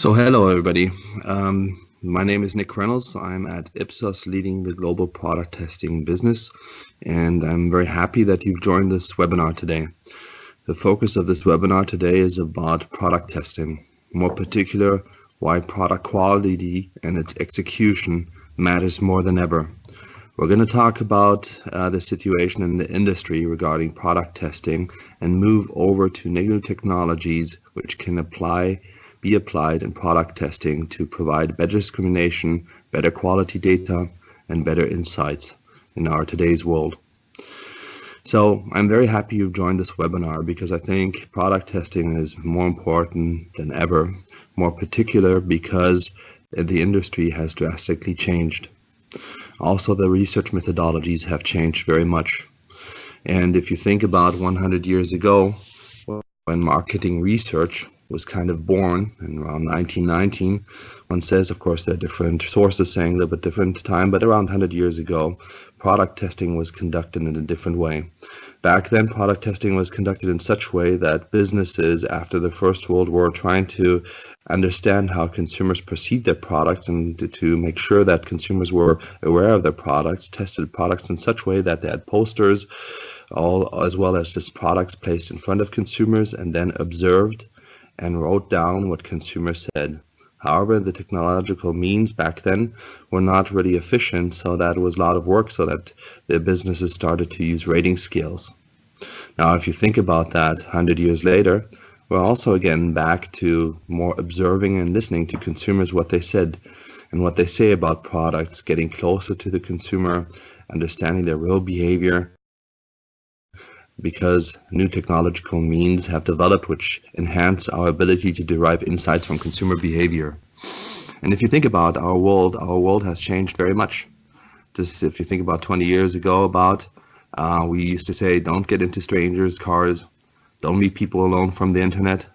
So hello everybody. My name is Nick Reynolds. I'm at Ipsos leading the global product testing business, and I'm very happy that you've joined this webinar today. The focus of this webinar today is about product testing, more particular, why product quality and its execution matters more than ever. We're going to talk about the situation in the industry regarding product testing and move over to new technologies which can be applied in product testing to provide better discrimination, better quality data, and better insights in our today's world. So I'm very happy you've joined this webinar because I think product testing is more important than ever, more particular because the industry has drastically changed. Also, the research methodologies have changed very much. And if you think about 100 years ago, when marketing research was kind of born in around 1919, one says, of course, there are different sources saying a little bit different time, but around 100 years ago, product testing was conducted in a different way. Back then, product testing was conducted in such a way that businesses, after the First World War, trying to understand how consumers perceive their products and to make sure that consumers were aware of their products, tested products in such a way that they had posters, as well as just products placed in front of consumers, and then observed and wrote down what consumers said. However, the technological means back then were not really efficient, so that was a lot of work, so that the businesses started to use rating scales. Now, if you think about that 100 years later, we're also again back to more observing and listening to consumers, what they said and what they say about products, getting closer to the consumer, understanding their real behavior, because new technological means have developed which enhance our ability to derive insights from consumer behavior. And if you think about our world has changed very much. Just if you think about 20 years ago, we used to say, don't get into strangers' cars, don't meet people alone from the internet.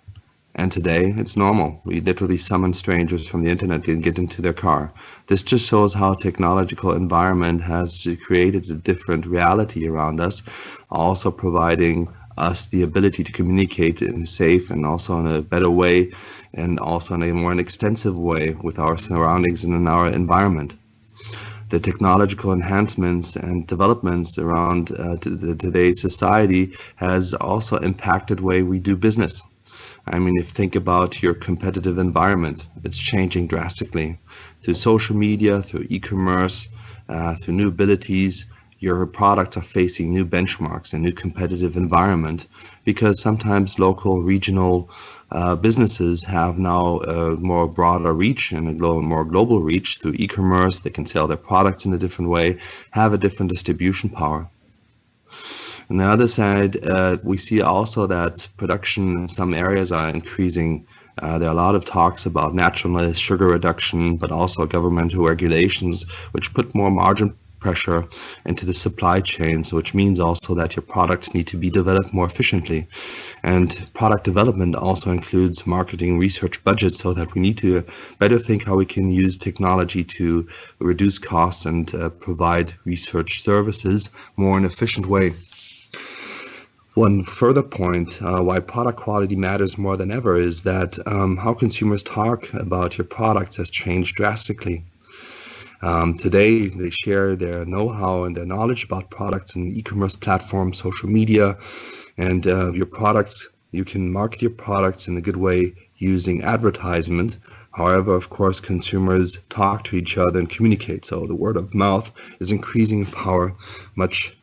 And today it's normal. We literally summon strangers from the internet and get into their car. This just shows how technological environment has created a different reality around us, also providing us the ability to communicate in a safe and also in a better way, and also in a more extensive way with our surroundings and in our environment. The technological enhancements and developments around today's society has also impacted the way we do business. I mean, if you think about your competitive environment, it's changing drastically. Through social media, through e-commerce, through new abilities, your products are facing new benchmarks and new competitive environment, because sometimes local, regional businesses have now a more broader reach and a more global reach through e-commerce. They can sell their products in a different way, have a different distribution power. On the other side, we see also that production in some areas are increasing. There are a lot of talks about naturalness, sugar reduction, but also governmental regulations, which put more margin pressure into the supply chains, which means also that your products need to be developed more efficiently. And product development also includes marketing research budgets, so that we need to better think how we can use technology to reduce costs and provide research services more in an efficient way. One further point why product quality matters more than ever is that how consumers talk about your products has changed drastically. Today, they share their know-how and their knowledge about products in e-commerce platforms, social media, and your products. You can market your products in a good way using advertisement. However, of course, consumers talk to each other and communicate. So the word of mouth is increasing in power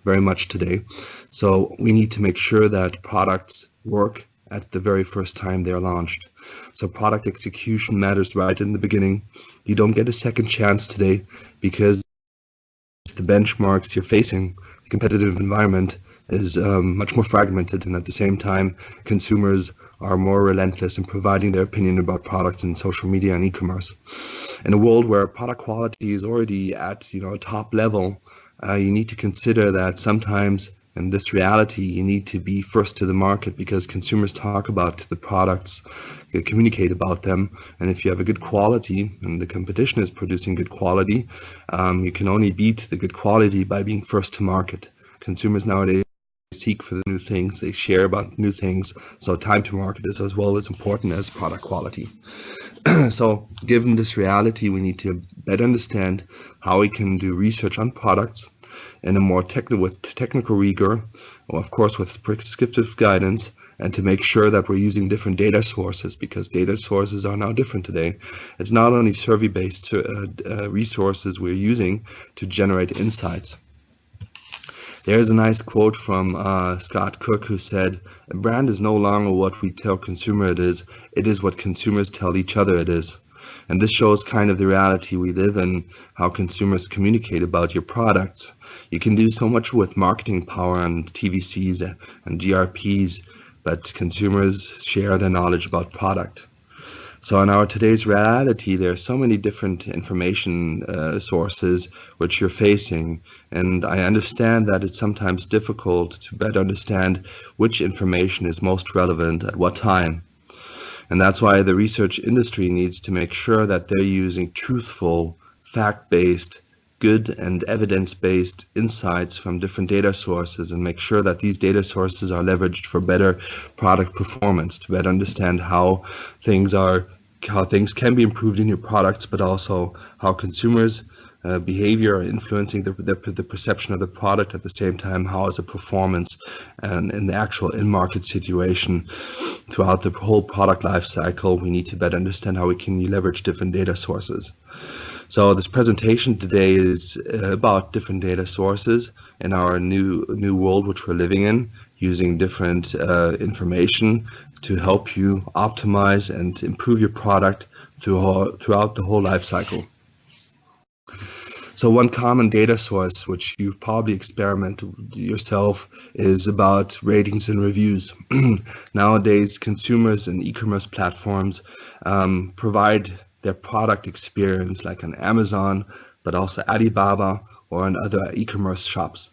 very much today. So we need to make sure that products work at the very first time they're launched. So product execution matters right in the beginning. You don't get a second chance today because the benchmarks you're facing, the competitive environment is much more fragmented, and at the same time, consumers are more relentless in providing their opinion about products in social media and e-commerce. In a world where product quality is already at a top level, you need to consider that sometimes in this reality you need to be first to the market, because consumers talk about the products, communicate about them, and if you have a good quality and the competition is producing good quality, you can only beat the good quality by being first to market. Consumers nowadays seek for the new things, they share about new things. So time to market is as well as important as product quality. So given this reality, we need to better understand how we can do research on products in a more technical rigor, or of course with prescriptive guidance, and to make sure that we're using different data sources, because data sources are now different today. It's not only survey-based resources we're using to generate insights. There's a nice quote from Scott Cook, who said, "A brand is no longer what we tell consumer it is what consumers tell each other it is." And this shows kind of the reality we live in, how consumers communicate about your products. You can do so much with marketing power and TVCs and GRPs, but consumers share their knowledge about product. So in our today's reality, there are so many different information sources which you're facing, and I understand that it's sometimes difficult to better understand which information is most relevant at what time. And that's why the research industry needs to make sure that they're using truthful, fact-based, good and evidence-based insights from different data sources, and make sure that these data sources are leveraged for better product performance, to better understand how things can be improved in your products, but also how consumers' behavior are influencing the perception of the product. At the same time, how is the performance and in the actual in-market situation throughout the whole product life cycle. We need to better understand how we can leverage different data sources. So this presentation today is about different data sources in our new world which we're living in, using different information to help you optimize and improve your product throughout the whole life cycle. So one common data source, which you've probably experimented yourself, is about ratings and reviews. Nowadays, consumers and e-commerce platforms provide their product experience like on Amazon, but also Alibaba or in other e-commerce shops.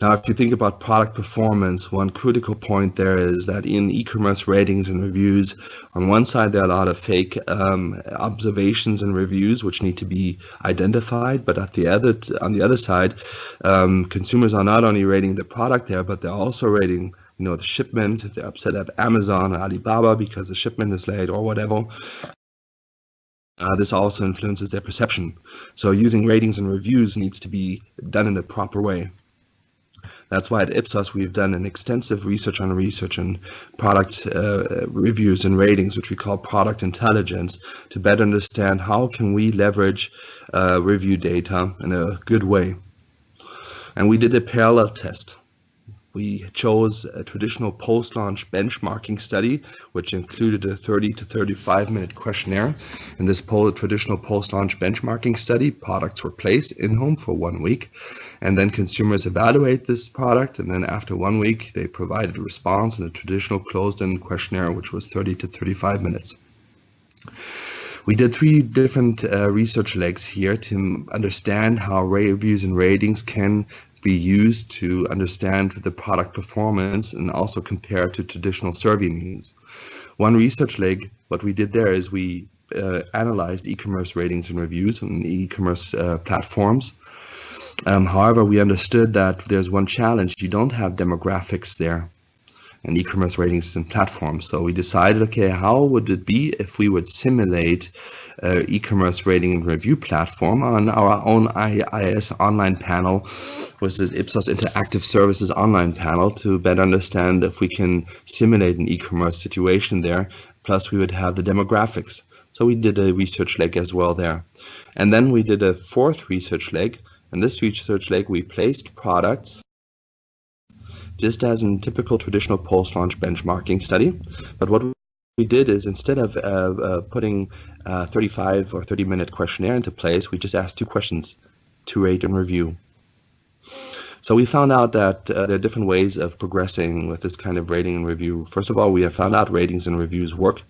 Now, if you think about product performance, one critical point there is that in e-commerce ratings and reviews, on one side, there are a lot of fake observations and reviews which need to be identified, but on the other side, consumers are not only rating the product there, but they're also rating the shipment, if they're upset at Amazon or Alibaba because the shipment is late or whatever. This also influences their perception. So using ratings and reviews needs to be done in a proper way. That's why at Ipsos we've done an extensive research on product reviews and ratings, which we call product intelligence, to better understand how can we leverage review data in a good way. And we did a parallel test. We chose a traditional post-launch benchmarking study, which included a 30 to 35-minute questionnaire. In this traditional post-launch benchmarking study, products were placed in-home for 1 week, and then consumers evaluate this product, and then after 1 week, they provided a response in a traditional closed-in questionnaire, which was 30 to 35 minutes. We did 3 different research legs here to understand how reviews and ratings can be used to understand the product performance and also compare to traditional survey means. One research leg, what we did there is we analyzed e-commerce ratings and reviews on e-commerce platforms. However, we understood that there's one challenge: you don't have demographics there and e-commerce ratings and platforms. So we decided, okay, how would it be if we would simulate e-commerce rating and review platform on our own IIS online panel, which is Ipsos Interactive Services online panel, to better understand if we can simulate an e-commerce situation there. Plus we would have the demographics. So we did a research leg as well there. And then we did a 4th research leg. In this research leg, we placed products just as in typical traditional post-launch benchmarking study. But what we did is, instead of putting a 35 or 30-minute questionnaire into place, we just asked 2 questions to rate and review. So we found out that there are different ways of progressing with this kind of rating and review. First of all, we have found out ratings and reviews work.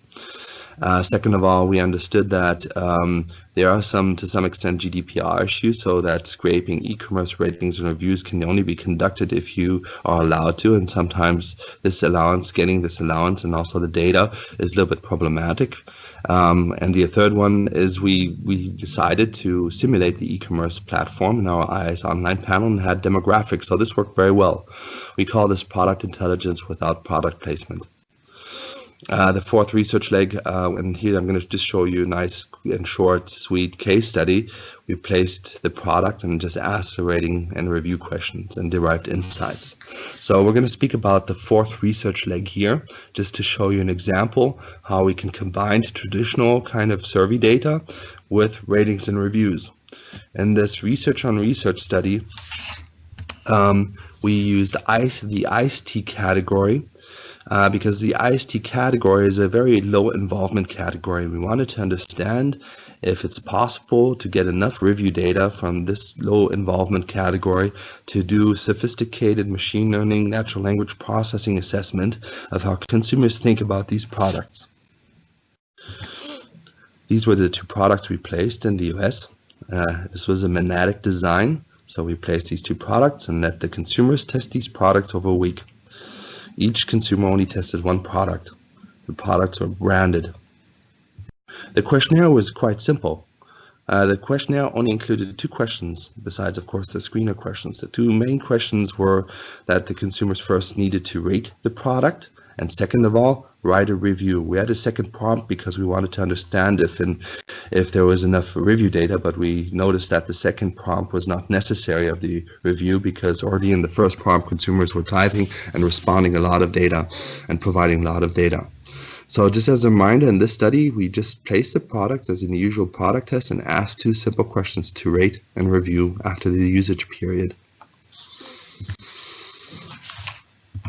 Second of all, we understood that there are to some extent, GDPR issues, so that scraping e-commerce ratings and reviews can only be conducted if you are allowed to, and sometimes getting this allowance and also the data is a little bit problematic. And the third one is we decided to simulate the e-commerce platform in our IIS Online panel and had demographics, so this worked very well. We call this product intelligence without product placement. The fourth research leg, and here I'm going to just show you a nice and short, sweet case study. We placed the product and just asked the rating and review questions and derived insights. So we're going to speak about the fourth research leg here, just to show you an example how we can combine traditional kind of survey data with ratings and reviews. In this research on research study, we used the ICE-T category. Because the ICE-T category is a very low involvement category. We wanted to understand if it's possible to get enough review data from this low involvement category to do sophisticated machine learning, natural language processing assessment of how consumers think about these products. These were the two products we placed in the US. This was a monadic design. So we placed these two products and let the consumers test these products over a week. Each consumer only tested one product. The products were branded. The questionnaire was quite simple. The questionnaire only included two questions, besides, of course, the screener questions. The two main questions were that the consumers first needed to rate the product, and second of all, write a review. We had a second prompt because we wanted to understand if there was enough review data, but we noticed that the second prompt was not necessary of the review because already in the first prompt, consumers were typing and responding a lot of data and providing a lot of data. So just as a reminder, in this study, we just placed the products as in the usual product test and asked two simple questions to rate and review after the usage period.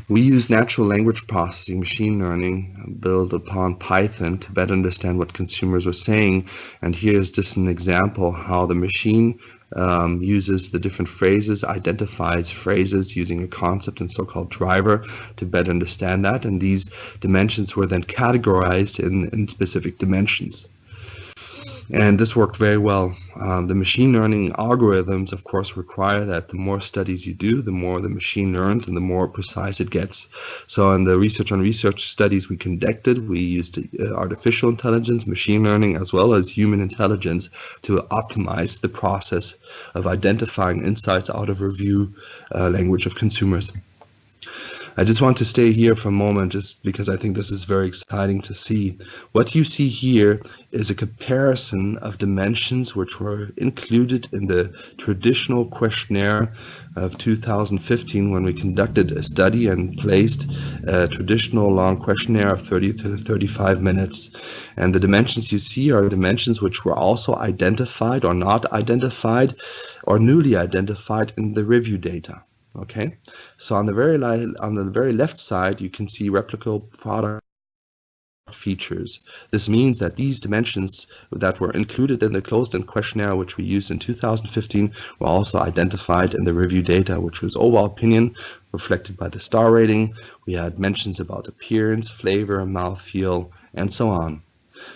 We use natural language processing, machine learning, built upon Python to better understand what consumers were saying. And here's just an example how the machine uses the different phrases, identifies phrases using a concept and so-called driver to better understand that. And these dimensions were then categorized in specific dimensions. And this worked very well. The machine learning algorithms, of course, require that the more studies you do, the more the machine learns and the more precise it gets. So in the research on research studies we conducted, we used artificial intelligence, machine learning, as well as human intelligence to optimize the process of identifying insights out of review language of consumers. I just want to stay here for a moment just because I think this is very exciting to see. What you see here is a comparison of dimensions which were included in the traditional questionnaire of 2015 when we conducted a study and placed a traditional long questionnaire of 30 to 35 minutes. And the dimensions you see are dimensions which were also identified or not identified or newly identified in the review data. Okay, so on the very left side, you can see replicable product features. This means that these dimensions that were included in the closed-end questionnaire, which we used in 2015, were also identified in the review data, which was overall opinion reflected by the star rating. We had mentions about appearance, flavor, mouthfeel, and so on.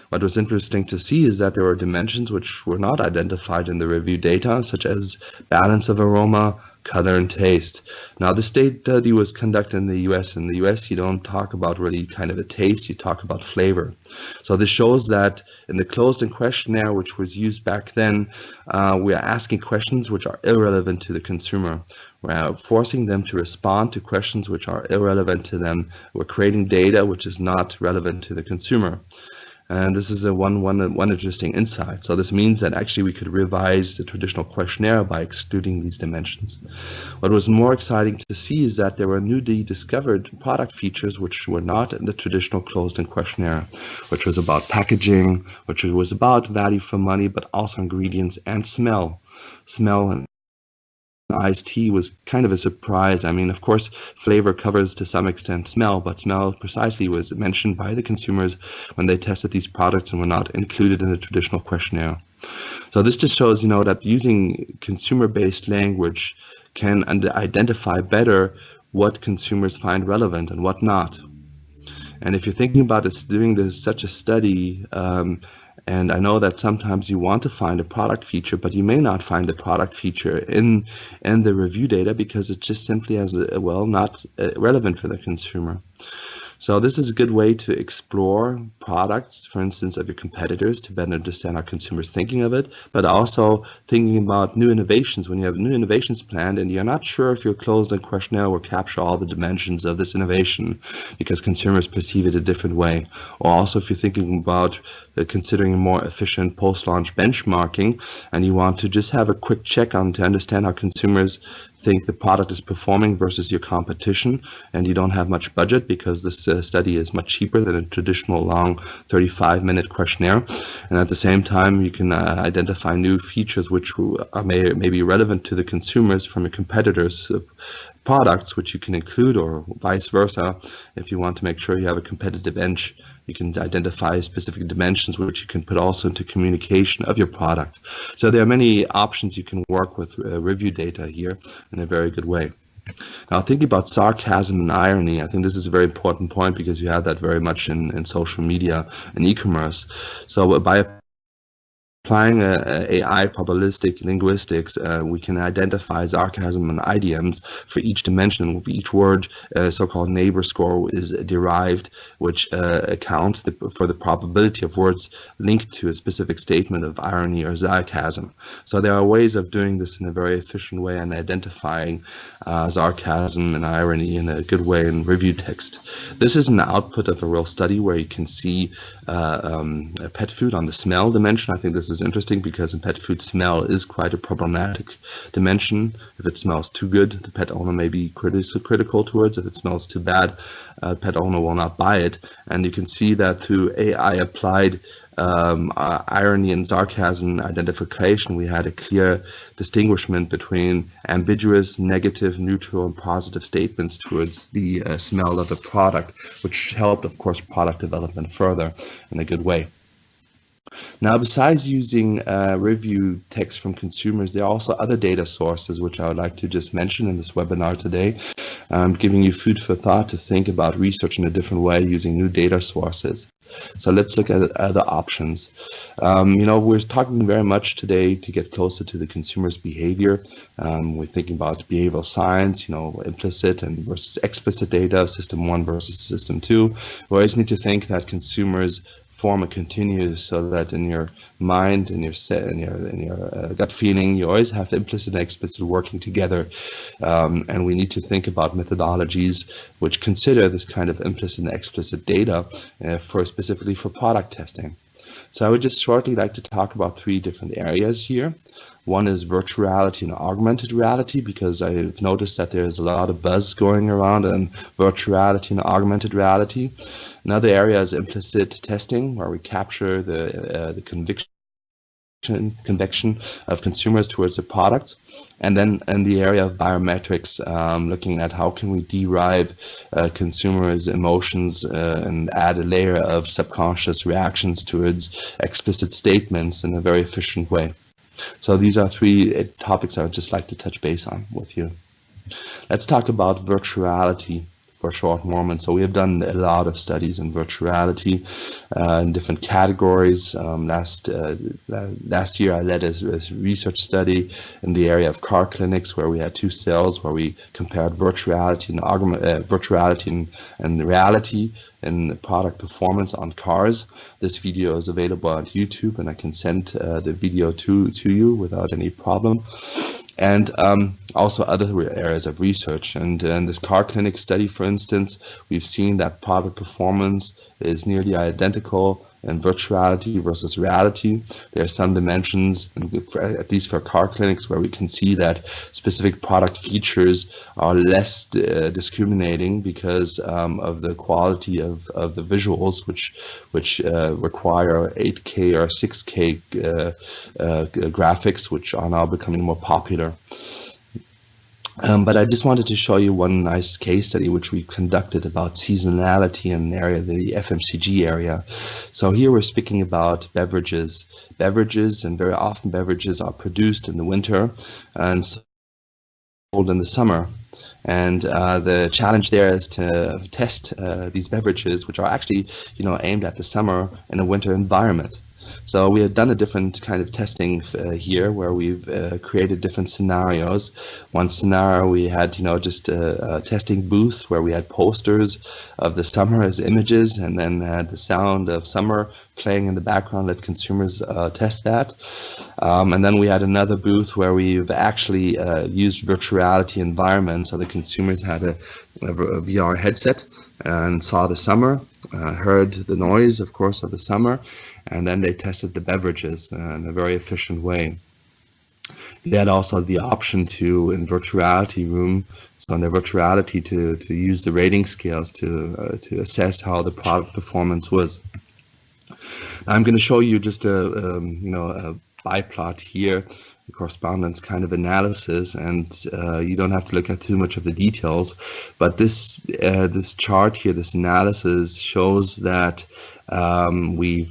What was interesting to see is that there were dimensions which were not identified in the review data, such as balance of aroma, color, and taste. Now, this study was conducted in the US. In the US, you don't talk about really kind of a taste, you talk about flavor. So this shows that in the closed-end questionnaire, which was used back then, we are asking questions which are irrelevant to the consumer. We're forcing them to respond to questions which are irrelevant to them. We're creating data which is not relevant to the consumer. And this is one interesting insight. So this means that actually we could revise the traditional questionnaire by excluding these dimensions. What was more exciting to see is that there were newly discovered product features which were not in the traditional closed-end questionnaire, which was about packaging, which was about value for money, but also ingredients and smell. Smell and ICE-T was kind of a surprise. I mean, of course, flavor covers to some extent smell, but smell precisely was mentioned by the consumers when they tested these products and were not included in the traditional questionnaire. So this just shows, that using consumer-based language can identify better what consumers find relevant and what not. And if you're thinking about this, doing this such a study, and I know that sometimes you want to find a product feature, but you may not find the product feature in the review data because it's just simply not relevant for the consumer. So this is a good way to explore products, for instance, of your competitors to better understand how consumers thinking of it, but also thinking about new innovations. When you have new innovations planned and you're not sure if your closed-end questionnaire will capture all the dimensions of this innovation because consumers perceive it a different way. Or also if you're thinking about considering more efficient post-launch benchmarking and you want to just have a quick check on to understand how consumers think the product is performing versus your competition, and you don't have much budget because this study is much cheaper than a traditional long 35-minute questionnaire, and at the same time you can identify new features which may be relevant to the consumers from your competitors' products, which you can include, or vice versa. If you want to make sure you have a competitive edge, you can identify specific dimensions which you can put also into communication of your product. So there are many options you can work with review data here in a very good way. Now, thinking about sarcasm and irony, I think this is a very important point because you have that very much in social media and e-commerce. So by applying AI probabilistic linguistics, we can identify sarcasm and idioms for each dimension. With each word, so-called neighbor score is derived, which accounts for the probability of words linked to a specific statement of irony or sarcasm. So there are ways of doing this in a very efficient way and identifying sarcasm and irony in a good way in review text. This is an output of a real study where you can see pet food on the smell dimension. I think this is interesting because in pet food, smell is quite a problematic dimension. If it smells too good, the pet owner may be critical towards. If it smells too bad, pet owner will not buy it. And you can see that through AI applied irony and sarcasm identification, we had a clear distinguishment between ambiguous, negative, neutral, and positive statements towards the smell of the product, which helped, of course, product development further in a good way. Now, besides using review text from consumers, there are also other data sources which I would like to just mention in this webinar today, giving you food for thought to think about research in a different way using new data sources. So let's look at other options. We're talking very much today to get closer to the consumer's behavior. We're thinking about behavioral science, implicit and versus explicit data, system 1 versus system 2. We always need to think that consumers form a continuum so that in your mind, in your gut feeling, you always have implicit and explicit working together. And we need to think about methodologies which consider this kind of implicit and explicit data specifically for product testing. So I would just shortly like to talk about 3 different areas here. One is virtual reality and augmented reality, because I've noticed that there's a lot of buzz going around on virtual reality and augmented reality. Another area is implicit testing, where we capture the conviction of consumers towards the product. And then in the area of biometrics, looking at how can we derive consumers' emotions and add a layer of subconscious reactions towards explicit statements in a very efficient way. So these are 3 topics I would just like to touch base on with you. Let's talk about virtual reality for a short moment. So we have done a lot of studies in virtual reality in different categories. Last year I led a research study in the area of car clinics where we had 2 cells where we compared virtual reality and reality and product performance on cars. This video is available on YouTube, and I can send the video to you without any problem. And also other areas of research. And in this car clinic study, for instance, we've seen that product performance is nearly identical in virtual reality versus reality. There are some dimensions, at least for car clinics, where we can see that specific product features are less discriminating because of the quality of the visuals, which require 8K or 6K graphics, which are now becoming more popular. But I just wanted to show you one nice case study which we conducted about seasonality in the FMCG area. So here we're speaking about beverages, and very often beverages are produced in the winter and sold in the summer. And the challenge there is to test these beverages, which are actually, aimed at the summer in a winter environment. So we have done a different kind of testing here, where we've created different scenarios. One scenario we had, just a testing booth where we had posters of the summer as images, and then had the sound of summer playing in the background. Let consumers test that. And then we had another booth where we've actually used virtual reality environment, so the consumers had a VR headset and saw the summer, heard the noise, of course, of the summer, and then they tested the beverages in a very efficient way. They had also the option to, in virtual reality room, so in the virtual reality, to use the rating scales to assess how the product performance was. Now I'm going to show you just a biplot here, a correspondence kind of analysis, and you don't have to look at too much of the details, but this chart here, this analysis shows that we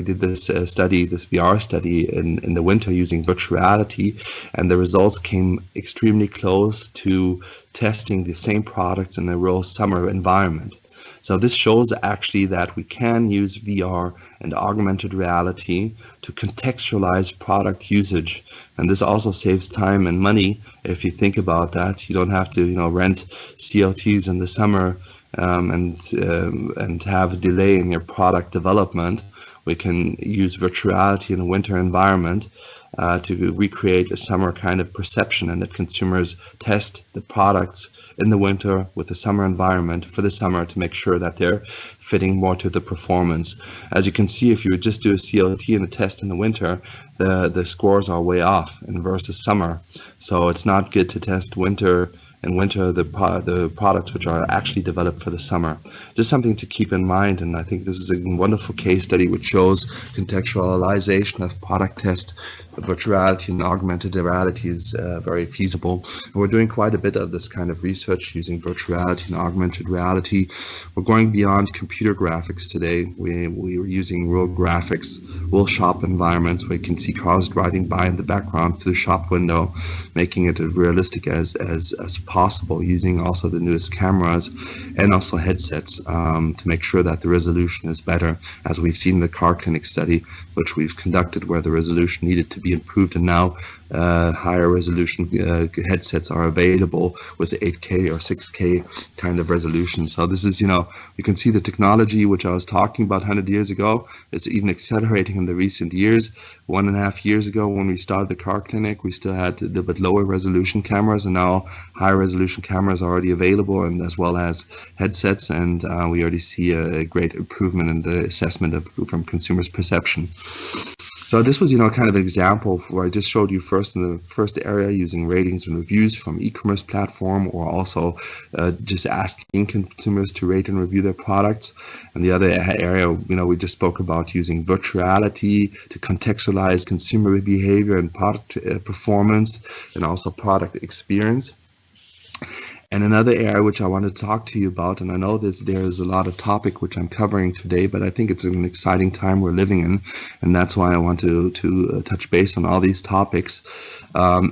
did this study, this VR study in the winter using virtual reality, and the results came extremely close to testing the same products in a real summer environment. So this shows actually that we can use VR and augmented reality to contextualize product usage. And this also saves time and money. If you think about that, you don't have to, rent COTs in the summer and have a delay in your product development. We can use virtual reality in a winter environment to recreate a summer kind of perception, and that consumers test the products in the winter with the summer environment for the summer to make sure that they're fitting more to the performance. As you can see, if you would just do a COT and a test in the winter, the scores are way off versus summer. So it's not good to test the products which are actually developed for the summer. Just something to keep in mind, and I think this is a wonderful case study which shows contextualization of product test. Virtual reality and augmented reality is very feasible. And we're doing quite a bit of this kind of research using virtual reality and augmented reality. We're going beyond computer graphics today. We're using real graphics, real shop environments where you can see cars driving by in the background through the shop window, making it as realistic as possible, using also the newest cameras and also headsets to make sure that the resolution is better, as we've seen in the car clinic study, which we've conducted, where the resolution needed to be improved, and now higher resolution headsets are available with 8K or 6K kind of resolution. So this is, you can see the technology which I was talking about 100 years ago. It's even accelerating in the recent years. 1.5 years ago, when we started the car clinic, we still had a little bit lower resolution cameras, and now higher resolution cameras are already available, and as well as headsets, and we already see a great improvement in the assessment from consumers' perception. So this was, kind of an example where I just showed you first in the first area using ratings and reviews from e-commerce platform, or also just asking consumers to rate and review their products. And the other area, we just spoke about using virtual reality to contextualize consumer behavior and product performance, and also product experience. And another area which I want to talk to you about, and I know there's a lot of topic which I'm covering today, but I think it's an exciting time we're living in, and that's why I want to touch base on all these topics,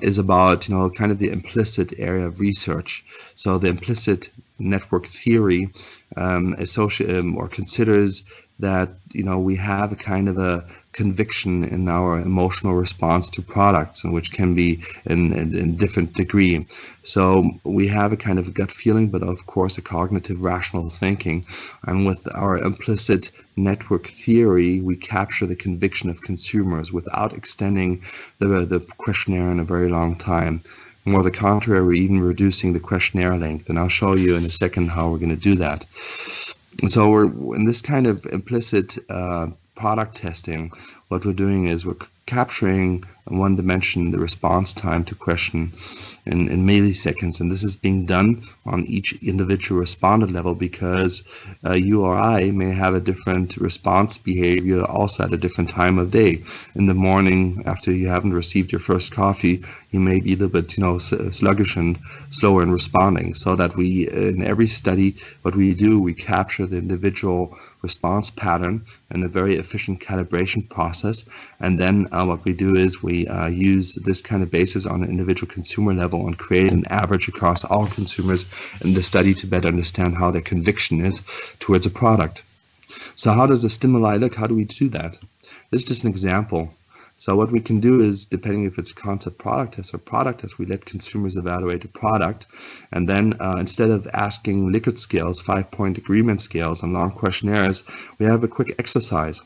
is about, kind of the implicit area of research. So the implicit network theory considers that, we have a kind of a conviction in our emotional response to products, and which can be in different degree. So we have a kind of gut feeling, but of course a cognitive rational thinking. And with our implicit network theory, we capture the conviction of consumers without extending the questionnaire in a very long time. More the contrary, we're even reducing the questionnaire length, and I'll show you in a second how we're going to do that. And so we're in this kind of implicit product testing. What we're doing is we're capturing in one dimension the response time to question in milliseconds, and this is being done on each individual respondent level, because you or I may have a different response behavior also at a different time of day. In the morning, after you haven't received your first coffee, you may be a little bit sluggish and slower in responding. So that we, in every study, what we do, we capture the individual response pattern in a very efficient calibration process, and then what we do is we use this kind of basis on an individual consumer level and create an average across all consumers in the study to better understand how their conviction is towards a product. So how does the stimuli look? How do we do that? This is just an example. So what we can do is, depending if it's concept product test or product test, we let consumers evaluate a product, and then instead of asking Likert scales, 5-point agreement scales, and long questionnaires, we have a quick exercise.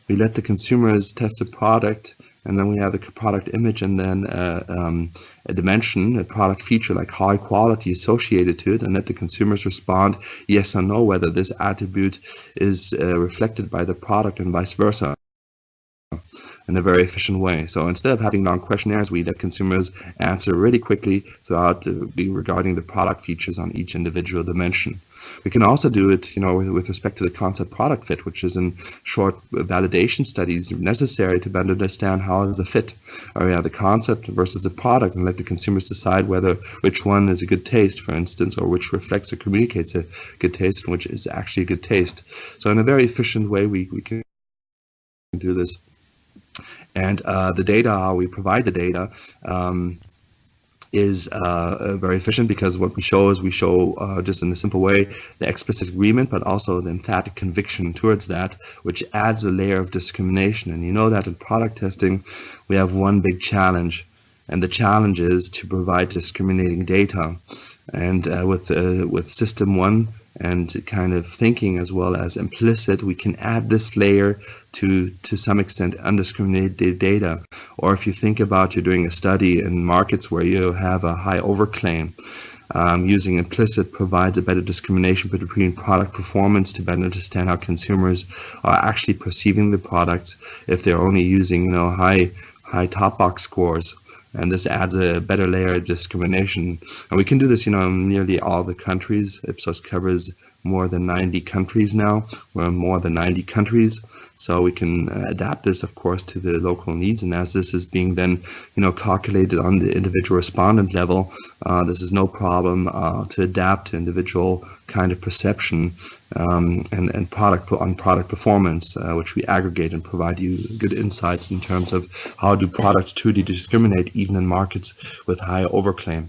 We let the consumers test the product, and then we have the product image, and then a dimension, a product feature like high quality associated to it, and let the consumers respond yes or no, whether this attribute is reflected by the product and vice versa, in a very efficient way. So instead of having long questionnaires, we let consumers answer really quickly throughout regarding the product features on each individual dimension. We can also do it, with respect to the concept product fit, which is in short validation studies necessary to better understand how is the fit, or the concept versus the product, and let the consumers decide which one is a good taste, for instance, or which reflects or communicates a good taste, and which is actually a good taste. So in a very efficient way, we can do this. And the data, how we provide the data, is very efficient, because what we show is just in a simple way the explicit agreement, but also the emphatic conviction towards that, which adds a layer of discrimination. And you know that in product testing we have one big challenge, and the challenge is to provide discriminating data. And with System 1 and kind of thinking as well as implicit, we can add this layer to some extent undiscriminated data. Or if you think about you're doing a study in markets where you have a high overclaim, using implicit provides a better discrimination between product performance to better understand how consumers are actually perceiving the products if they're only using high top box scores. And this adds a better layer of discrimination. And we can do this, in nearly all the countries. Ipsos covers more than 90 countries now. We're in more than 90 countries. So we can adapt this, of course, to the local needs. And as this is being then, calculated on the individual respondent level, this is no problem to adapt to individual kind of perception and product performance, which we aggregate and provide you good insights in terms of how do products truly discriminate even in markets with high overclaim.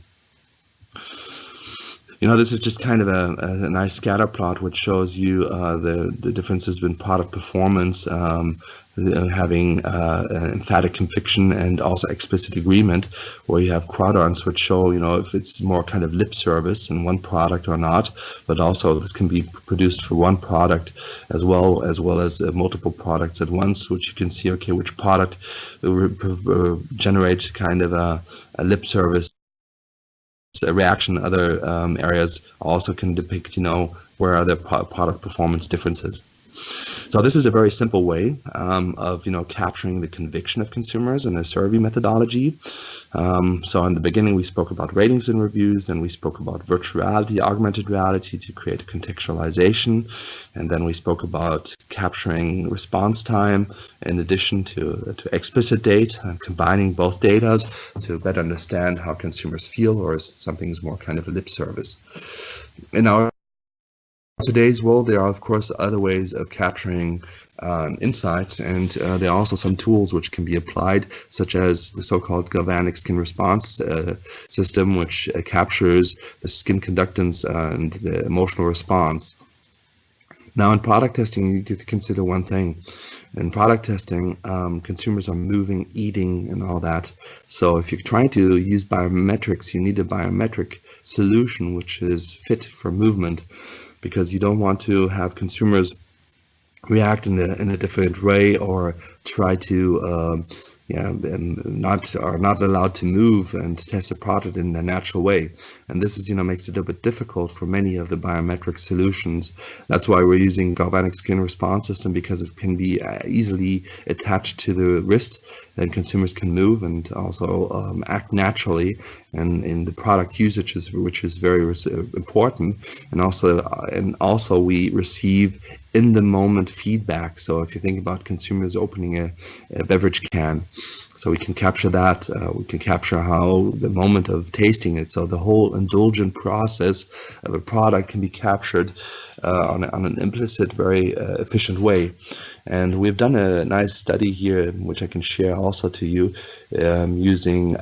This is just kind of a nice scatter plot which shows you the differences in product performance, having emphatic conviction and also explicit agreement, where you have quadrants which show if it's more kind of lip service in one product or not, but also this can be produced for one product as well as multiple products at once, which you can see which product generates kind of a lip service a reaction. Other areas also can depict where are the product performance differences. So this is a very simple way of capturing the conviction of consumers in a survey methodology. So in the beginning we spoke about ratings and reviews, then we spoke about virtual reality, augmented reality to create a contextualization, and then we spoke about capturing response time in addition to explicit data, and combining both data to better understand how consumers feel, or if something is more kind of a lip service. In our today's world, there are of course other ways of capturing insights, and there are also some tools which can be applied, such as the so-called galvanic skin response system, which captures the skin conductance and the emotional response. Now in product testing, you need to consider one thing. In product testing, consumers are moving, eating, and all that. So if you're trying to use biometrics, you need a biometric solution which is fit for movement, because you don't want to have consumers react in a different way, or try to not allowed to move and test the product in a natural way. And this is makes it a bit difficult for many of the biometric solutions. That's why we're using galvanic skin response system, because it can be easily attached to the wrist, and consumers can move and also act naturally and in the product usage, which is very important. And also we receive in the moment feedback. So if you think about consumers opening a beverage can, so we can capture that, we can capture how the moment of tasting it. So the whole indulgent process of a product can be captured on an implicit, very efficient way. And we've done a nice study here, which I can share also to you, using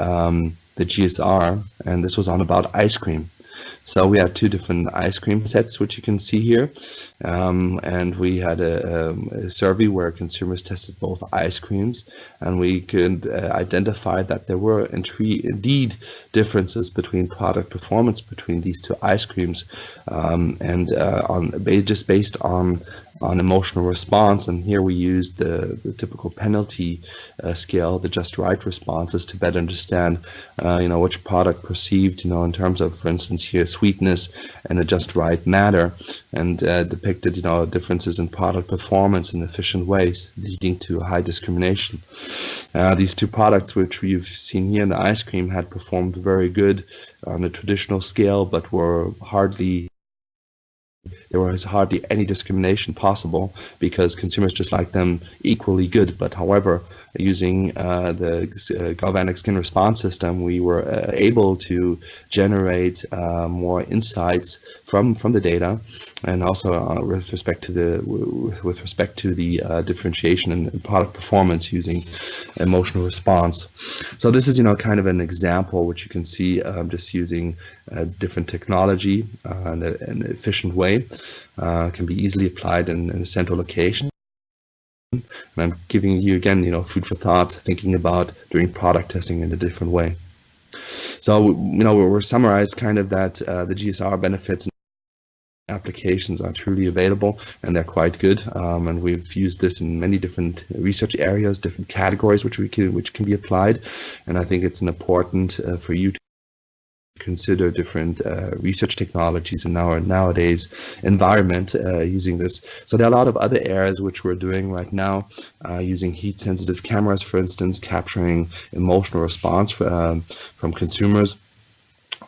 the GSR, and this was on about ice cream. So we had two different ice cream sets, which you can see here, and we had a survey where consumers tested both ice creams, and we could identify that there were indeed differences between product performance between these two ice creams, and just based on emotional response. And here we used the typical penalty scale, the just right responses, to better understand which product perceived in terms of, for instance, here sweetness and a just right matter, and depicted differences in product performance in efficient ways, leading to high discrimination. These two products, which we've seen here in the ice cream, had performed very good on a traditional scale, but there was hardly any discrimination possible because consumers just liked them equally good. But however, using the galvanic skin response system, we were able to generate more insights from the data, and also with respect to the differentiation in product performance using emotional response. So this is kind of an example which you can see just using different technology in an efficient way. Can be easily applied in a central location. And I'm giving you again, food for thought, thinking about doing product testing in a different way. So, we're summarized kind of that the GSR benefits and applications are truly available, and they're quite good. And we've used this in many different research areas, different categories which can be applied. And I think it's important for you to consider different research technologies in our nowadays environment using this. So there are a lot of other areas which we're doing right now, using heat sensitive cameras, for instance, capturing emotional response from consumers,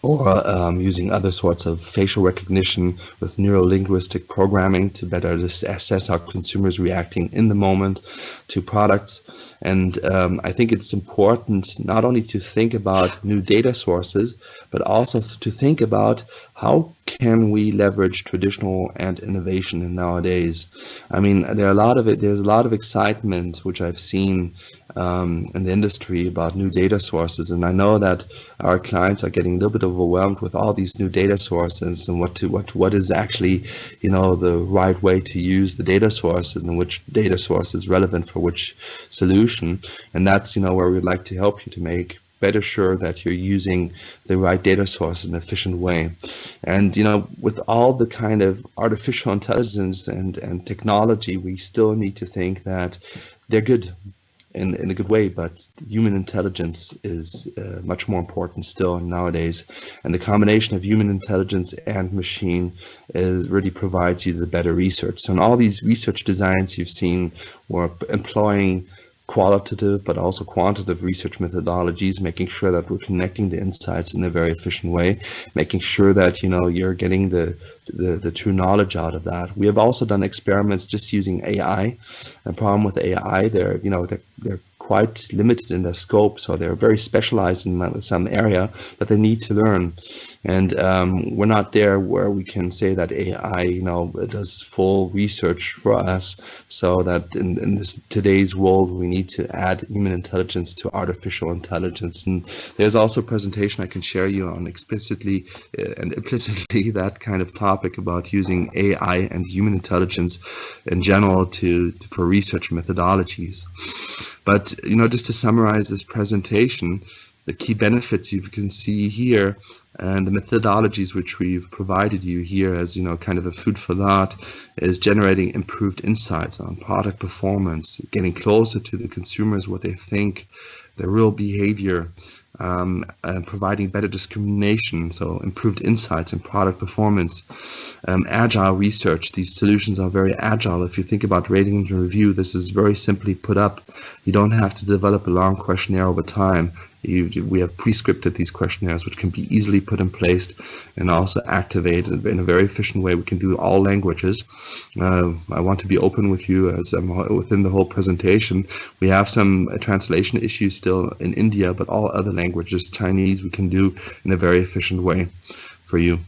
or using other sorts of facial recognition with neuro-linguistic programming to better assess how consumers reacting in the moment to products. And I think it's important not only to think about new data sources, but also to think about how can we leverage traditional and innovation in nowadays. I mean, there's a lot of excitement which I've seen in the industry about new data sources, and I know that our clients are getting a little bit overwhelmed with all these new data sources and what is actually the right way to use the data sources and which data source is relevant for which solution. And that's where we'd like to help you to make better sure that you're using the right data source in an efficient way. And with all the kind of artificial intelligence and technology, we still need to think that they're good in a good way, but human intelligence is much more important still nowadays. And the combination of human intelligence and machine really provides you the better research. So in all these research designs you've seen, we're employing qualitative but also quantitative research methodologies, making sure that we're connecting the insights in a very efficient way, making sure that you're getting the true knowledge out of that. We have also done experiments just using AI. The problem with AI, they're quite limited in their scope, so they're very specialized in some area, but they need to learn. And we're not there where we can say that AI, does full research for us. So that in this today's world, we need to add human intelligence to artificial intelligence. And there's also a presentation I can share you on explicitly and implicitly that kind of topic about using AI and human intelligence in general for research methodologies. But just to summarize this presentation, the key benefits you can see here and the methodologies which we've provided you here as kind of a food for thought is generating improved insights on product performance, getting closer to the consumers, what they think, their real behavior, and providing better discrimination, so improved insights in product performance, agile research. These solutions are very agile. If you think about rating and review, this is very simply put up. You don't have to develop a long questionnaire over time. we have pre-scripted these questionnaires, which can be easily put in place and also activated in a very efficient way. We can do all languages. I want to be open with you as within the whole presentation. We have some translation issues still in India, but all other languages, Chinese, we can do in a very efficient way for you.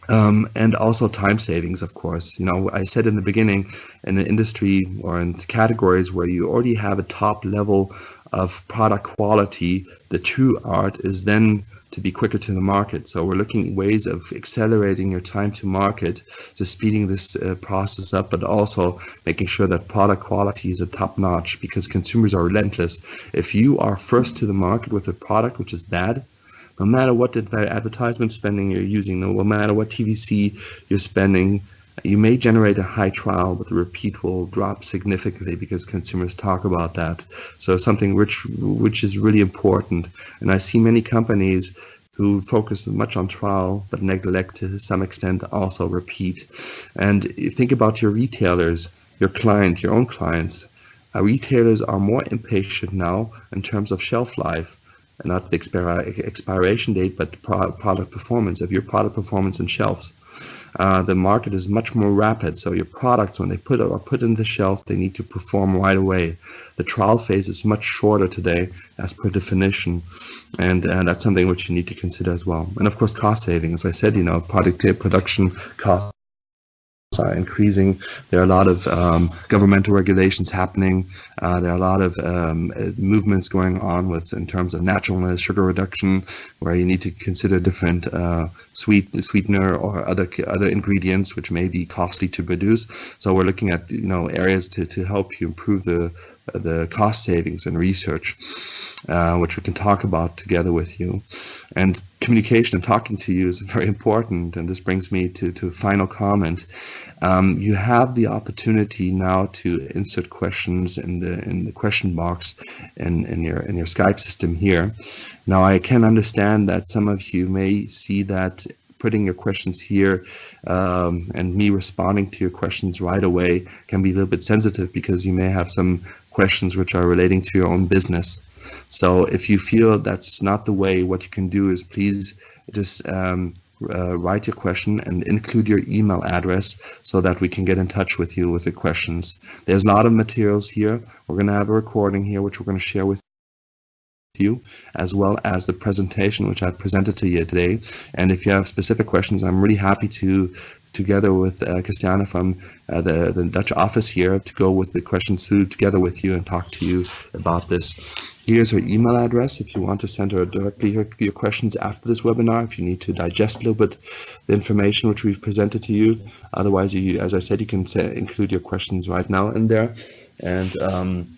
And also time savings, of course. You know, I said in the beginning, in the industry or in categories where you already have a top level of product quality, the true art is then to be quicker to the market. So we're looking at ways of accelerating your time to market, to speeding this process up, but also making sure that product quality is a top notch, because consumers are relentless. If you are first to the market with a product which is bad, no matter what advertisement spending you're using, no matter what TVC you're spending, you may generate a high trial, but the repeat will drop significantly because consumers talk about that. So something which is really important. And I see many companies who focus much on trial, but neglect to some extent also repeat. And you think about your retailers, your client, your own clients. Retailers are more impatient now in terms of shelf life. Not the expiration date, but product performance, of your product performance in shelves. The market is much more rapid, so your products, when they are put in the shelf, they need to perform right away. The trial phase is much shorter today, as per definition, and that's something which you need to consider as well. And of course, cost saving. As I said, you know, production costs are increasing. There are a lot of governmental regulations happening. There are a lot of movements going on in terms of naturalness, sugar reduction, where you need to consider different sweetener or other ingredients which may be costly to produce. So we're looking at, you know, areas to help you improve the cost savings and research, which we can talk about together with you. And communication and talking to you is very important, and this brings me to final comment. You have the opportunity now to insert questions in the question box in your Skype system here. Now, I can understand that some of you may see that putting your questions here and me responding to your questions right away can be a little bit sensitive, because you may have some questions which are relating to your own business. So if you feel that's not the way, what you can do is please just write your question and include your email address so that we can get in touch with you with the questions. There's a lot of materials here. We're going to have a recording here which we're going to share with you, as well as the presentation which I've presented to you today. And if you have specific questions, I'm really happy to, together with Christiane from the Dutch office here, to go with the questions through together with you and talk to you about this. Here's her email address if you want to send her directly your questions after this webinar, if you need to digest a little bit the information which we've presented to you. Otherwise, as I said, you can include your questions right now in there, and I'm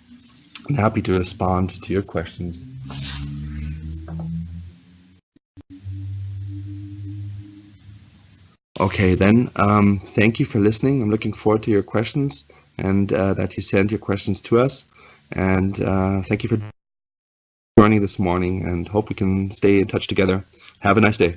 happy to respond to your questions. Okay, then, thank you for listening. I'm looking forward to your questions, and that you send your questions to us. And thank you for joining this morning, and hope we can stay in touch together. Have a nice day.